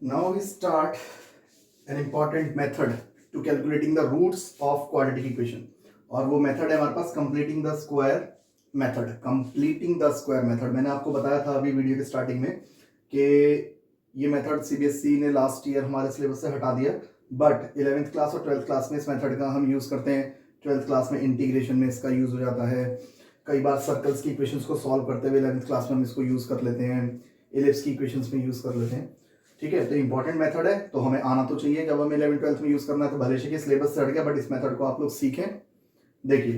Now we start an important method to calculating the roots of quadratic equation. और वो method है हमारे पास completing the square method. Completing the square method मैंने आपको बताया था अभी वीडियो के स्टार्टिंग में कि ये मेथड सीबीएसई ने लास्ट ईयर हमारे सिलेबस से हटा दिया, बट 11th क्लास और 12th क्लास में इस मेथड का हम यूज़ करते हैं. 12th क्लास में इंटीग्रेशन में इसका यूज़ हो जाता है. कई बार सर्कल्स की इक्वेशंस को सॉल्व करते हुए 11th क्लास में हम इसको यूज़ कर लेते हैं. एलिप्स की इक्वेशंस में यूज़ कर लेते हैं. ठीक है, तो इंपॉर्टेंट मेथड है, तो हमें आना तो चाहिए. जब हमें 11th-12th में यूज करना है तो भले से सिलेबस से हट गया, बट इस मेथड को आप लोग सीखें. देखिए,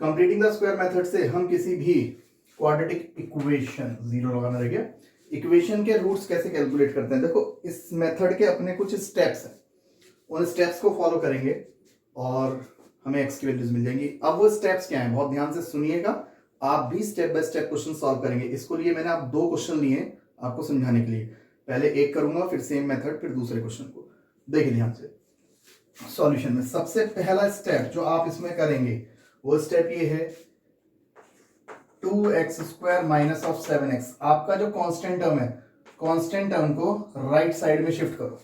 कंप्लीटिंग द स्क्वायर मेथड से हम किसी भी क्वाड्रेटिक इक्वेशन, जीरो लगाना रह गया, इक्वेशन के रूट्स कैसे कैलकुलेट करते हैं. देखो, इस मेथड के अपने कुछ स्टेप्स हैं, उन स्टेप्स को फॉलो करेंगे और हमें एक्स की वैल्यूज मिल जाएंगी. अब वो स्टेप्स क्या हैं, बहुत ध्यान से सुनिएगा. आप भी step by step question solve करेंगे. इसको लिए मैंने आप 2 क्वेश्चन लिए आपको समझाने के लिए. पहले एक करूंगा, फिर सेम मेथड, फिर दूसरे क्वेश्चन को. देखिए ध्यान से, सॉल्यूशन में सबसे पहला स्टेप जो आप इसमें करेंगे वो स्टेप ये है 2x² माइनस ऑफ 7x. आपका जो कांस्टेंट टर्म है, कांस्टेंट टर्म को राइट साइड में शिफ्ट करो.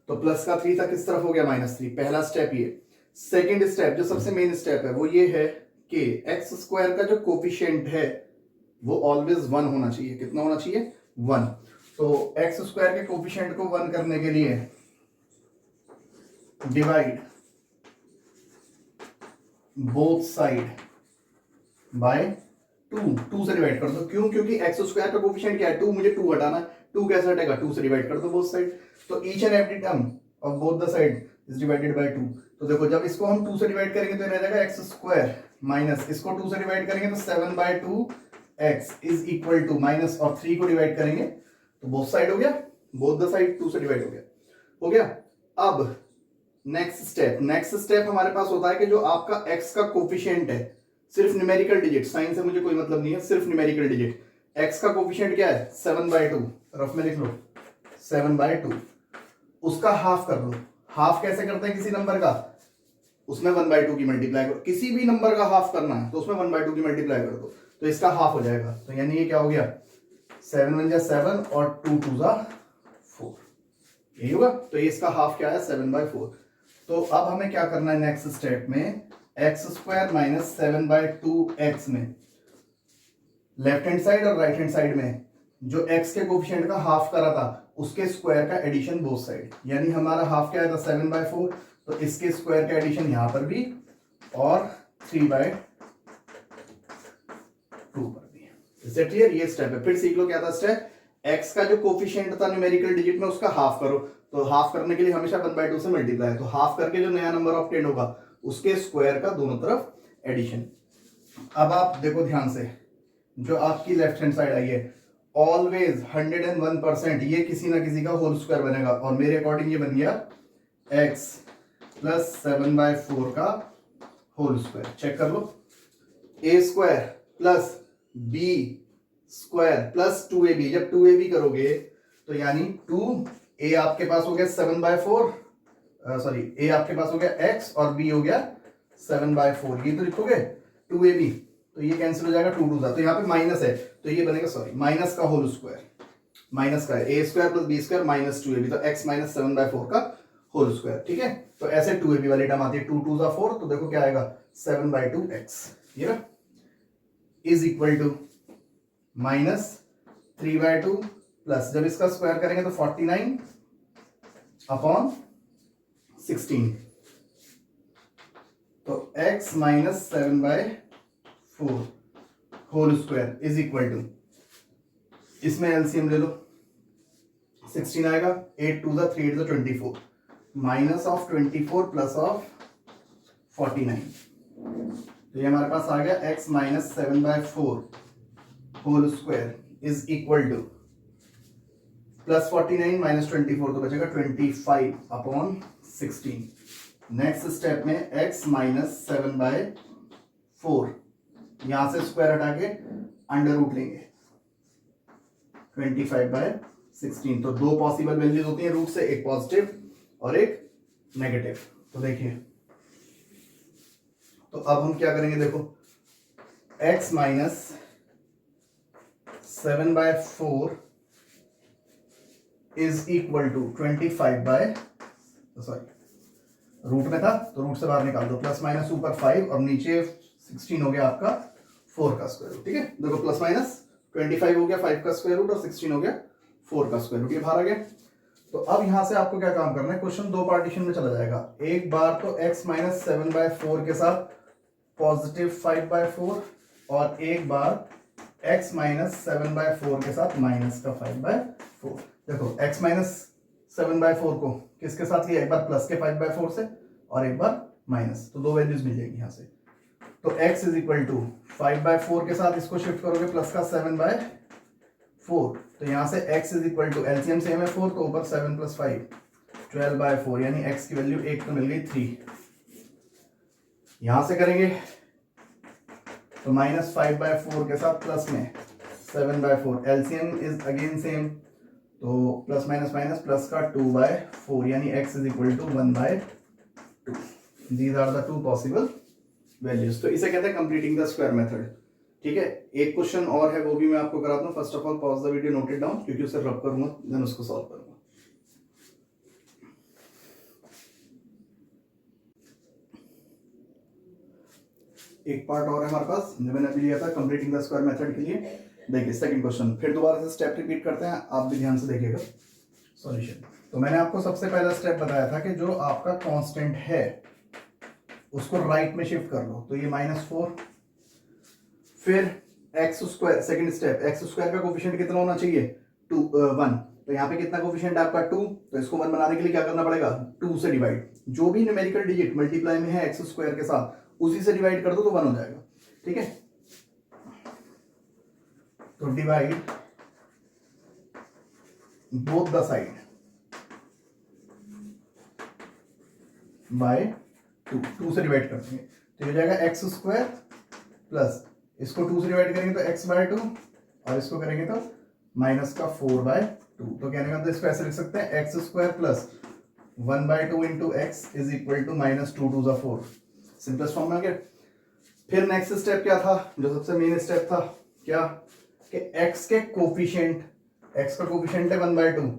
तो प्लस का 3 था, किस तरफ हो गया, -3. पहला स्टेप ये. सेकेंड स्टेप जो सबसे मेन स्टेप है वो ये है कि x² का जो कोफिशिएंट है वो ऑलवेज 1 होना चाहिए. कितना होना चाहिए, 1. तो x² के कोफिशिएंट को 1 करने के लिए डिवाइड बोथ साइड बाय 2 से डिवाइड कर दो. क्यों, क्योंकि x² का कोफिशिएंट क्या है, 2. मुझे 2 हटाना है. 2 कैसे हटेगा, 2 से डिवाइड कर दो बोथ साइड. तो each and every term of both the side is divided by 2. तो देखो, जब इसको हम 2 से डिवाइड करेंगे तो रह जाएगा x² माइनस इसको 2 से डिवाइड करेंगे तो 7/2 x is equal to minus, और 3 को डिवाइड करेंगे तो बोथ साइड हो गया, बोथ द साइड 2 से डिवाइड हो गया. अब नेक्स्ट स्टेप हमारे पास होता है कि जो आपका x का कोफिशिएंट है, सिर्फ न्यूमेरिकल डिजिट, साइन से मुझे कोई मतलब नहीं है, सिर्फ न्यूमेरिकल डिजिट. x का कोफिशिएंट क्या है, 7/2. रफ में लिख लो 7/2. उसका हाफ कर लो. हाफ कैसे करते हैं किसी नंबर का, उसमें 1/2 की मल्टीप्लाई करो. किसी भी नंबर का हाफ करना है तो उसमें 1/2 की मल्टीप्लाई कर दो, तो इसका हाफ हो जाएगा. तो यानी ये क्या हो गया, 7 1 जा 7 और 2 2 जा 4. यही होगा. तो ये इसका हाफ क्या है, 7/4. तो अब हमें क्या करना है नेक्स्ट स्टेप में, x² माइनस 7/2x में लेफ्ट हैंड साइड और राइट हैंड साइड में जो x के कोफिशिएंट का हाफ करा था उसके स्क्वायर का एडिशन बोथ साइड. यानी हमारा हाफ क्या है, 7/4. तो इसके स्क्वायर का एडिशन यहां पर भी और 3/2 पर भी. इससे क्लियर, ये स्टेप है. फिर सीख लो क्या था स्टेप, x का जो कोफिशिएंट था न्यूमेरिकल डिजिट में उसका हाफ करो. तो हाफ करने के लिए हमेशा 1/2 से मल्टीप्लाई. तो हाफ करके जो नया नंबर ऑब्टेन होगा उसके स्क्वायर का दोनों तरफ एडिशन. अब आप देखो ध्यान से, जो आपकी लेफ्ट हैंड साइड आई है ऑलवेज 101% ये किसी ना किसी का होल स्क्वायर बनेगा. और मेरे अकॉर्डिंग ये बन गया x प्लस 7/4 का होल स्क्वायर. चेक कर लो, a² plus b² plus 2ab. जब 2ab करोगे तो यानी 2a आपके पास हो गया 7/4, सॉरी a आपके पास हो गया x और b हो गया 7/4. ये तो लिखोगे 2ab, तो ये कैंसिल हो जाएगा, 2 2 तो यहाँ पे माइनस है तो ये बनेगा, सॉरी माइनस का होल स्क्वायर. माइनस का है a² plus b² minus 2ab, तो x माइनस 7/4 का होल स्क्वायर. ठीक है, तो ऐसे 2ab वाली टर्म आती है. 2 2 4, तो देखो क्या आएगा 7/2x. ये ना is equal to minus 3/2 plus, जब इसका स्क्वायर करेंगे तो 49/16. तो x minus 7/4 whole square is equal to, इसमें एलसीएम ले लो, 16 आएगा, 8 2 जा 3 8 जा 24, माइनस ऑफ 24 प्लस ऑफ 49. तो ये हमारे पास आ गया x minus 7/4 whole square is equal to plus 49 minus 24, तो बचेगा 25/16. नेक्स्ट स्टेप में x माइनस 7/4, यहां से स्क्वायर हटा के अंडर रूट लेंगे, 25/16. तो 2 पॉसिबल वैल्यूज होती हैं रूट से, एक पॉजिटिव और एक नेगेटिव. तो देखिए, तो अब हम क्या करेंगे, देखो x minus 7/4 is equal to 25 by, sorry root में था तो रूट से बाहर निकाल दो, प्लस माइनस ऊपर 5 और नीचे 16 हो गया आपका 4 का स्क्वायर रूट। ठीक है, देखो प्लस माइनस 25 हो गया 5 का स्क्वायर रूट और 16 हो गया 4 का स्क्वायर रूट, ये बाहर आ गया। तो अब यहां से आपको क्या काम करना है, क्वेश्चन दो पार्टीशन में चला जाएगा। एक बार तो x माइनस 7/4 के साथ पॉजिटिव 5/4 और एक बार x माइनस 7/4 के साथ माइनस का 5/4। देखो x माइनस 7/4 को किसके साथ लिया, एक बार प्लस के 5/4 से और एक बार माइनस, तो दो वैल्यूज मिल जाएगी यहां से। तो x इज इक्वल टू 5/4 के साथ इसको शिफ्ट करोगे प्लस का 7/4, तो यहां से x is equal to LCM same है 4, तो ऊपर 7 + 5 12/4, यानी x की वैल्यू 1 तो मिल गई 3। यहां से करेंगे तो माइनस 5/4 के साथ प्लस में 7/4, एलसीएम इज अगेन सेम, तो प्लस माइनस माइनस प्लस का 2/4, यानी x is equal to 1/2। These are the two possible values. तो इसे कहते हैं कंप्लीटिंग द स्क्वायर मेथड। ठीक है, एक क्वेश्चन और है वो भी मैं आपको कराता हूँ। First of all pause the video, note it down, क्योंकि उसे रब करूंगा देन उसको सॉल्व करूंगा। एक पार्ट और है हमारे पास जो मैंने अभी लिया था कंप्लीटिंग द स्क्वायर मेथड के लिए। देखिए सेकंड क्वेश्चन, फिर दोबारा से स्टेप रिपीट करते हैं, आप भी ध्यान से देखिएगा सॉल्यूशन। तो मैंने आपको सबसे पहला स्टेप बताया था कि जो आपका कांस्टेंट है उसको राइट में शिफ्ट कर लो, तो ये -4, फिर x square, second step x square का कोफिशिएंट कितना होना चाहिए 1, तो यहाँ पे कितना कोफिशिएंट है आपका 2, तो इसको 1 बनाने के लिए क्या करना पड़ेगा 2 से डिवाइड, जो भी न्यूमेरिकल डिजिट मल्टीप्लाई में है एक्स स्क्वायर के साथ उसी से डिवाइड कर दो तो 1 हो जाएगा। ठीक है, तो divide both the side by 2 से डिवाइड कर देंगे, तो ये हो जाएगा एक्स स्क्वायर प्लस इसको 2 से डिवाइड करेंगे तो x/2 और इसको करेंगे तो माइनस का 4/2। तो कहने का तो इसको ऐसे लिख सकते हैं x square plus 1/2 into x is equal to -2 2 = 4। Simplest form में आ गया। फिर नेक्स्ट स्टेप क्या था, जो सबसे मेन स्टेप था, क्या कि x के कोफिशिएंट, x का कोफिशिएंट है 1/2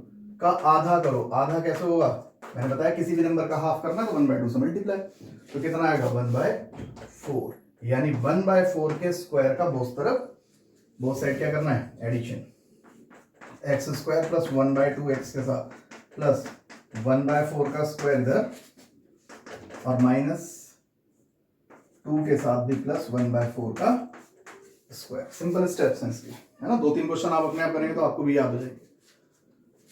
का आधा करो। आधा कैसे होगा, मैंने बताया किसी भी नंबर का हाफ करना तो 1/2 से मल्टीप्लाई, तो कितना आएगा 1/4, यानी 1/4 के स्क्वायर का बोथ साइड क्या करना है addition, x square plus 1/2 x के साथ प्लस 1/4 का स्क्वायर इधर और -2 के साथ भी प्लस 1/4 का स्क्वायर। सिंपल स्टेप्स हैं इसके, है ना। 2-3 क्वेश्चन आप अपने आप करेंगे तो आपको भी याद हो जाएगी।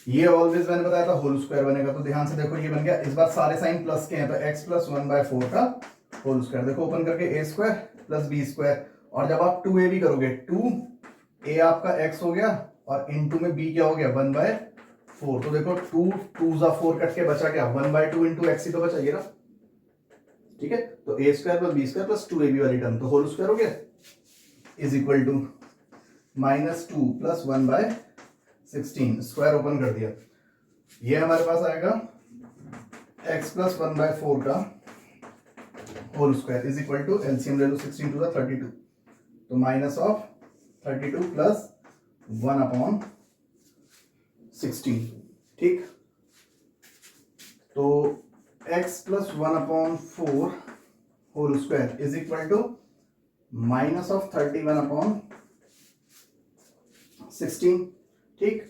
ये ऑलवेज मैंने बताया था होल स्क्वायर बनेगा, तो ध्यान से देखो ये बन गया। इस बार सारे साइन प्लस के हैं तो x प्लस 1/4 का होल स्क्वायर। देखो ओपन करके a square plus b square, और जब आप 2a भी करोगे 2a आपका x हो गया और इनटू में b क्या हो गया 1/4। तो देखो 2 2 = 4 कट के बचा क्या 1/2 इंटू एक्स ही तो बचा ये रहा। ठीक है, तो a square plus b square plus 2ab वाली टर्म तो होल स्क्वायर हो गया is equal to -2 plus 1/16 square open कर दिया। ये हमारे पास आएगा x प्लस 1/4 का whole square is equal to LCM ले लो 16 टू द 32, तो माइनस ऑफ 32 प्लस 1/16। ठीक, तो x plus 1/4 whole square is equal to minus of 31/16। ठीक,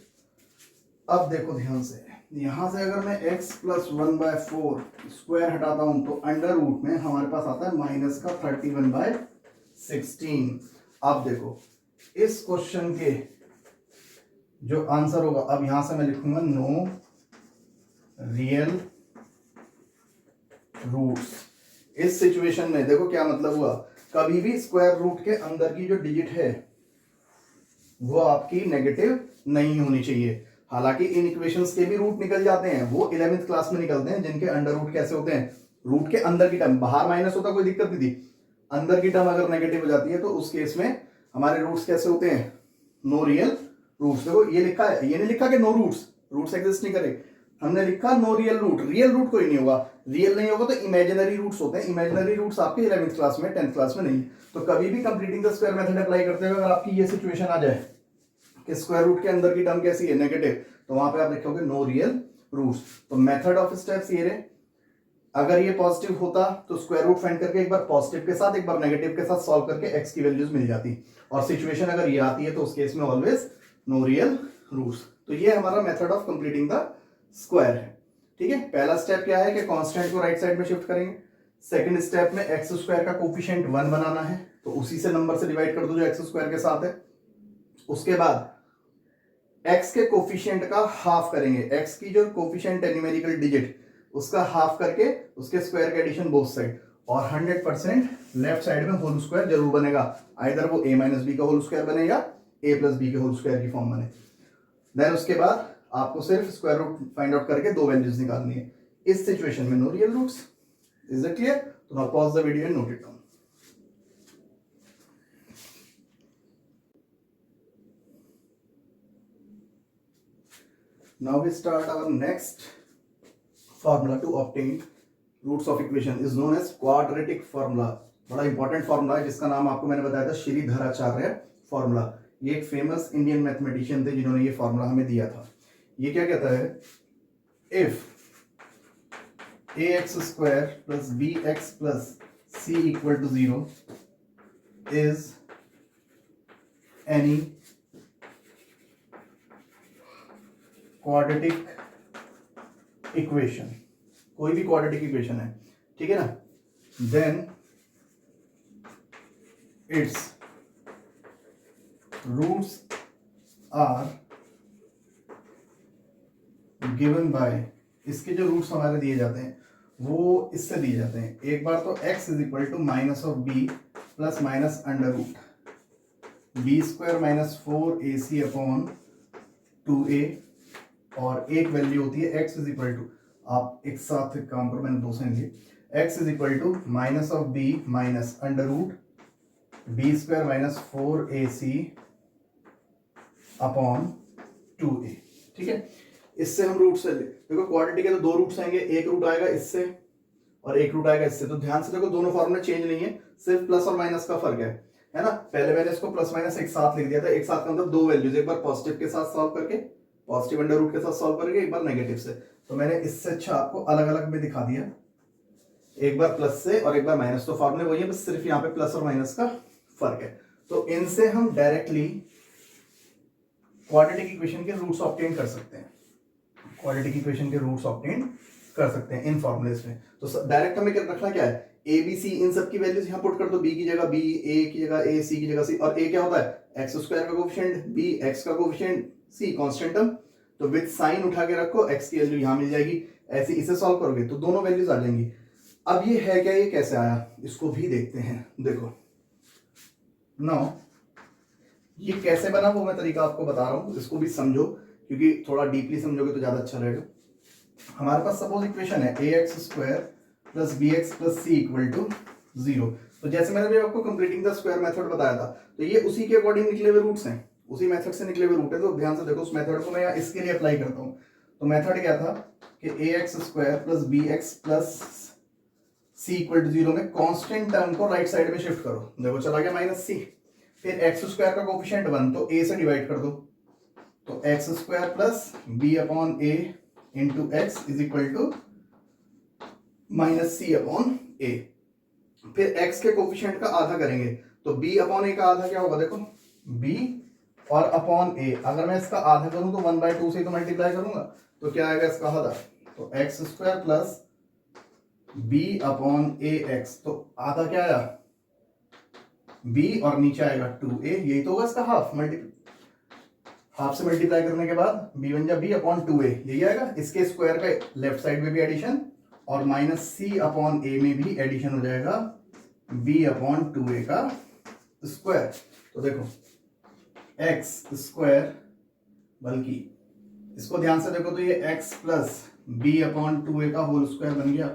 अब देखो ध्यान से, यहां से अगर मैं x प्लस 1/4 स्क्वायर हटाता हूं तो अंडर रूट में हमारे पास आता है माइनस का 31/16। अब देखो इस क्वेश्चन के जो आंसर होगा, अब यहां से मैं लिखूंगा नो रियल रूट्स। इस सिचुएशन में देखो क्या मतलब हुआ, कभी भी स्क्वायर रूट के अंदर की जो डिजिट है वो आपकी नेगेटिव नहीं होनी चाहिए। हालांकि इन इक्वेशंस के भी रूट निकल जाते हैं, वो 11th क्लास में निकलते हैं, जिनके अंडर रूट कैसे होते हैं, रूट के अंदर की टर्म, बाहर माइनस होता कोई दिक्कत नहीं थी, अंदर की टर्म अगर नेगेटिव हो जाती है तो उस केस में हमारे रूट्स कैसे होते हैं, नो रियल रूट्स। देखो ये लिखा है, ये नहीं लिखा कि नो रूट्स, रूट्स एग्जिस्ट नहीं करे, हमने लिखा no real root. Real root कोई नहीं होगा, रियल नहीं होगा तो इमेजिनरी रूट्स होते हैं। इमेजिनरी रूट्स आपके 11th क्लास में 10th क्लास में नहीं। तो कभी भी completing the square method apply करते हुए अगर आपकी ये सिचुएशन आ जाए कि स्क्वायर रूट के अंदर की टर्म कैसी है, नेगेटिव, तो वहां पे आप लिखोगे नो रियल रूट्स। तो मेथड ऑफ स्टेप्स ये रहे, अगर ये पॉजिटिव होता तो स्क्वायर रूट फाइंड करके एक बार पॉजिटिव के साथ एक बार नेगेटिव के साथ सॉल्व करके एक्स की वैल्यूज मिल जाती, और सिचुएशन अगर ये आती है तो उस केस में ऑलवेज नो रियल रूट्स। तो ये हमारा method of completing the square है। ठीक है, पहला स्टेप क्या है कि कांस्टेंट को राइट साइड में शिफ्ट करेंगे। सेकंड स्टेप में एक्स स्क्वायर का कोफिशिएंट 1 बनाना है, तो उसी से नंबर से डिवाइड कर दो जो एक्स स्क्वायर के साथ है। उसके बाद एक्स के कोफिशिएंट का हाफ करेंगे, एक्स की जो कोफिशिएंट है न्यूमेरिकल डिजिट उसका हाफ करके उसके स्क्वायर के एडिशन बोथ साइड, और 100% लेफ्ट साइड में होल स्क्वायर जरूर बनेगा, आइदर वो a माइनस बी का होल स्क्वायर बने या a प्लस बी के होल स्क्वायर की फॉर्म बने। देन उसके बाद आपको सिर्फ स्क्वायर रूट फाइंड आउट करके दो वैल्यूज निकालनी है। इस सिचुएशन में no real roots. Is it clear? तो now pause the video and note it down. Now we start our next formula to obtain roots of equation is known as quadratic formula। बड़ा important formula है जिसका नाम आपको मैंने बताया था Shridharacharya formula. ये एक फेमस इंडियन मैथमेटिशियन थे जिन्होंने ये फॉर्मूला हमें दिया था। ये क्या कहता है, if ax square plus bx plus c equal to 0 is any quadratic equation, कोई भी क्वाड्रेटिक इक्वेशन है, ठीक है ना, then it's roots are given by, इसके जो रूट्स हमारे दिए जाते हैं वो इससे दिए जाते हैं। एक बार तो x is equal to minus of b plus minus under root b square minus 4ac upon 2a, और एक वैल्यू होती है x इज इक्वल टू, आप एक साथ काम करो, मैंने दो से लिए, x is equal to minus of b minus under root b square minus 4ac upon 2a। ठीक है, इससे हम रूट से देखो क्वाड्रेटिक है तो दो रूट्स आएंगे, एक रूट आएगा इससे और एक रूट आएगा इससे। तो ध्यान से देखो दोनों फॉर्मूले चेंज नहीं है, सिर्फ प्लस और माइनस का फर्क है ना। पहले मैंने इसको प्लस माइनस एक साथ लिख दिया था, एक साथ का मतलब दो वैल्यूज, एक बार पॉजिटिव के साथ सॉल्व करके, पॉजिटिव अंडर रूट के साथ सॉल्व करके, एक बार नेगेटिव से। तो मैंने इससे अच्छा आपको अलग अलग में दिखा दिया, एक बार प्लस से और एक बार माइनस। तो फॉर्मूले वही है, बस सिर्फ यहाँ पे प्लस और माइनस का फर्क है। तो इनसे हम डायरेक्टली क्वाड्रेटिक इक्वेशन के रूट्स ऑब्टेन कर सकते हैं, क्वाड्रेटिक इक्वेशन के रूट्स ऑब्टेन कर सकते हैं इन फॉर्मूलेस में। तो डायरेक्ट हमें क्या रखना, क्या है, ए बी सी, इन सब की वैल्यूज यहाँ पुट कर दो, बी की जगह बी, ए की जगह ए, सी की जगह सी। और ए क्या होता है, एक्स स्क्वायर का कोफिशिएंट, बी एक्स का कोफिशिएंट, सी कांस्टेंट टर्म। तो विद साइन उठा के रखो, एक्स की वैल्यू यहाँ मिल जाएगी, ऐसे इसे सॉल्व करोगे तो दोनों वैल्यूज आ जाएंगी। अब ये है क्या, ये कैसे आया, इसको भी देखते हैं। देखो नाउ ये कैसे बना वो मैं तरीका आपको बता रहा हूँ, इसको भी समझो क्योंकि थोड़ा डीपली समझोगे तो ज्यादा अच्छा रहेगा। हमारे पास सपोज इक्वेशन है a x square plus b x plus c equal to 0। तो जैसे मैंने भी आपको कंप्लीटिंग द स्क्वायर मेथड बताया था, तो ये उसी के अकॉर्डिंग निकले हुए रूट्स हैं, उसी मेथड से निकले हुए रूट है। तो ध्यान से देखो, उस मेथड को मैं यहाँ इसके लिए अप्लाई करता हूँ। तो मेथड क्या था कि a x square plus b x plus c equal to 0 में कांस्टेंट टर्म को राइट साइड में शिफ्ट करो। देखो चला गया माइनस सी, फिर एक्स स्क्वायर का कोफिशिएंट 1 तो a से डिवाइड कर दो, तो x square plus b upon a into x is equal to minus c upon a. फिर x के कोफिशिएंट का आधा करेंगे, तो b अपॉन ए का आधा क्या होगा, देखो b और अपॉन ए, अगर मैं इसका आधा करूं तो 1/2 से तो मल्टीप्लाई करूंगा, तो क्या आएगा इसका आधा, तो x square plus b upon a x, तो आधा क्या आया b और नीचे आएगा 2a, यही तो होगा इसका हाफ, हाफ से मल्टीप्लाई करने के बाद b बन जा b अपॉन 2a, यही आएगा। इसके स्क्वायर का लेफ्ट साइड में भी एडिशन और माइनस सी अपॉन a में भी एडिशन हो जाएगा b अपॉन 2a का स्क्वायर। तो देखो x स्क्वायर, बल्कि इसको ध्यान से देखो तो ये x plus b upon 2a का होल स्क्वायर बन गया।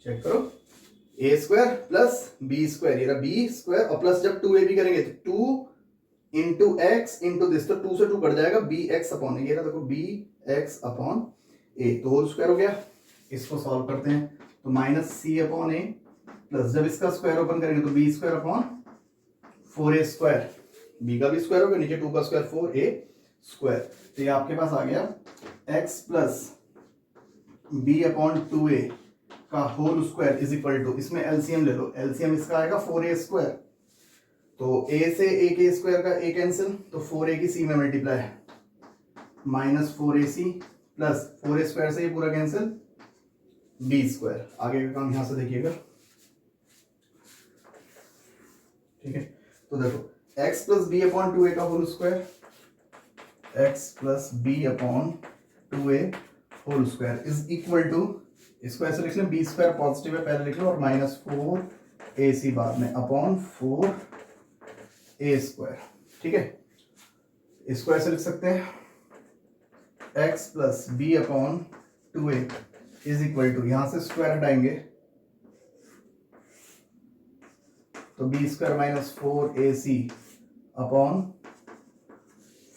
चेक करो, ए स्क्वायर प्लस बी स्क्वायर, ये रहा बी स्क्वायर और प्लस जब 2a भी करेंगे तो 2 इंटू एक्स इंटू दिस, तो 2 से 2 कट जाएगा, बी एक्स अपॉन ए, ये रहा देखो बी एक्स अपॉन ए, तो होल स्क्वायर हो गया। इसको सॉल्व करते हैं, तो minus c upon a plus जब इसका स्क्वायर ओपन करेंगे तो b square upon 4a square, b का भी स्क्वायर होगा, नीचे 2 का स्क्वायर 4a स्क्वायर। तो ये आपके पास आ गया x plus b upon 2a का whole square is equal to, इसमें एलसीएम ले लो, एलसीएम इसका आएगा 4a स्क्वायर, तो a से a के स्क्वायर का a कैंसिल, तो 4a की c में मल्टीप्लाई है minus 4ac plus 4a square से ये पूरा कैंसिल b स्क्वायर। आगे का काम यहां से देखिएगा, ठीक है। तो देखो x plus b upon 2a का whole square, x plus b upon 2a whole square is equal to, इसको ऐसे लिख लें, बी स्क्वायर पॉजिटिव है पहले लिख लो और माइनस 4ac बाद में अपॉन 4a स्क्वायर, ठीक है। इसको ऐसे लिख सकते हैं x plus b upon 2a is equal to, यहां से स्क्वायर हटाएंगे तो b square minus 4ac upon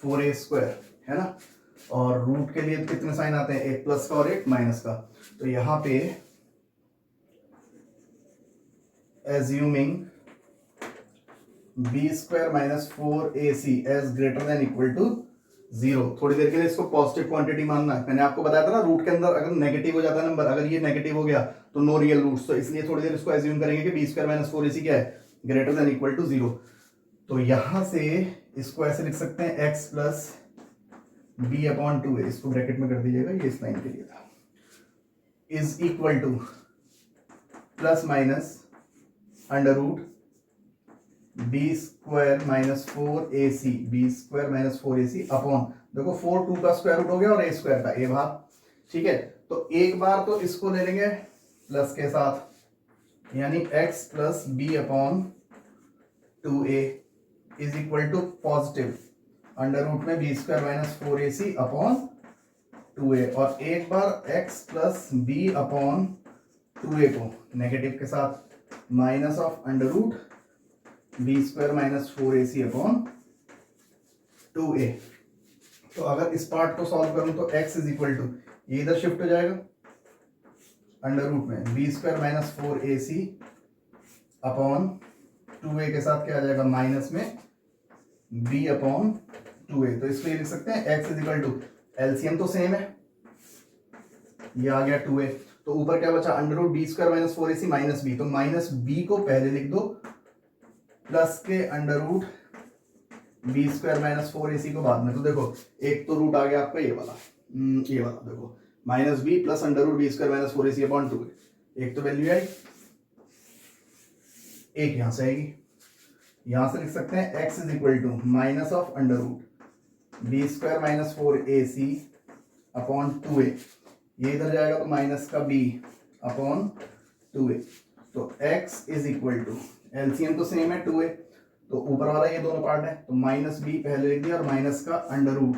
4a square, है ना। और रूट के लिए कितने साइन आते हैं, एक प्लस का और एक माइनस का। तो यहां पे assuming b square minus 4ac as greater than equal to 0, थोड़ी देर के लिए इसको पॉजिटिव क्वांटिटी मानना है। मैंने आपको बताया था ना, रूट के अंदर अगर नेगेटिव हो जाता है नंबर, अगर ये नेगेटिव हो गया तो नो रियल रूट्स, तो इसलिए थोड़ी देर इसको एज्यूम करेंगे कि बी स्क्वायर माइनस 4ac क्या है, ग्रेटर देन इक्वल टू 0। तो यहां से इसको ऐसे लिख सकते हैं x plus b upon 2a, इसको ब्रैकेट में कर दीजिएगा, ये इस लाइन के लिए था, is equal to plus minus under root b square minus 4ac, b square minus 4ac upon, देखो 4 2 का स्क्वायर रूट हो गया और a स्क्वायर का a भाग, ठीक है। तो एक बार तो इसको ले लेंगे प्लस के साथ, यानी x plus b upon 2a is equal to positive under root में b square minus 4ac upon 2a, और एक बार x plus b upon 2a को नेगेटिव के साथ minus of under root b square minus 4ac upon 2a। तो अगर इस पार्ट को सॉल्व करूं तो x इज इक्वल टू, ये इधर शिफ्ट हो जाएगा अंडर रूट में b square minus 4ac upon 2a के साथ क्या आ जाएगा, माइनस में b अपॉन 2a। तो इसको ये लिख सकते हैं x is equal to, LCM तो सेम है, ये आ गया 2a, तो ऊपर क्या बचा, under root b square minus 4ac minus b, तो माइनस b को पहले लिख दो, प्लस के under root b square minus 4ac को बाद में। तो देखो एक तो रूट आ गया आपका ये वाला, देखो minus b plus under root b square minus 4ac upon 2a, एक तो वैल्यू आई, एक यहां से आएगी, यहां से लिख सकते हैं x is equal to minus of under root b square minus 4ac upon 2a, ये इधर जाएगा तो माइनस का b अपॉन 2a। तो x is equal to, LCM तो सेम है 2a, तो ऊपर वाला ये दोनों पार्ट है, तो माइनस b पहले लिख दिया और माइनस का under root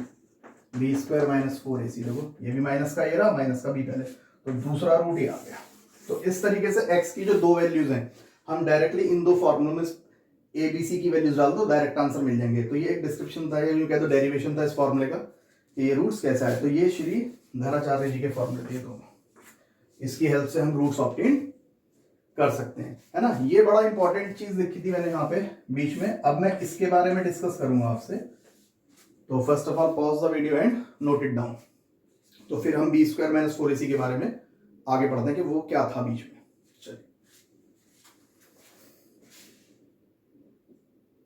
b square minus 4ac, देखो ये भी माइनस का, ये रहा माइनस का b पहले, तो दूसरा रूट ये आ गया। तो इस तरीके से x की जो दो वैल्यूज हैं, हम डायरेक्टली इन दो फॉर्मूलों में ए बी सी की वैल्यूज डाल दो, डायरेक्ट आंसर मिल जाएंगे। तो ये एक डिस्क्रिप्शन था, ये कह दो डेरिवेशन था इस फॉर्मूले का कि ये रूट्स कैसा है। तो ये श्री धराचार्य जी के फॉर्मूले थे दोनों, इसकी हेल्प से हम रूट्स ऑब्टेन कर सकते हैं, है ना। ये बड़ा इंपॉर्टेंट चीज लिखी थी मैंने यहाँ पे बीच में, अब मैं इसके बारे में डिस्कस करूंगा आपसे। तो first of all pause the video and note it down, तो फिर हम बी स्क्वायर माइनस 4ac के बारे में आगे पढ़ते हैं कि वो क्या था बीच में।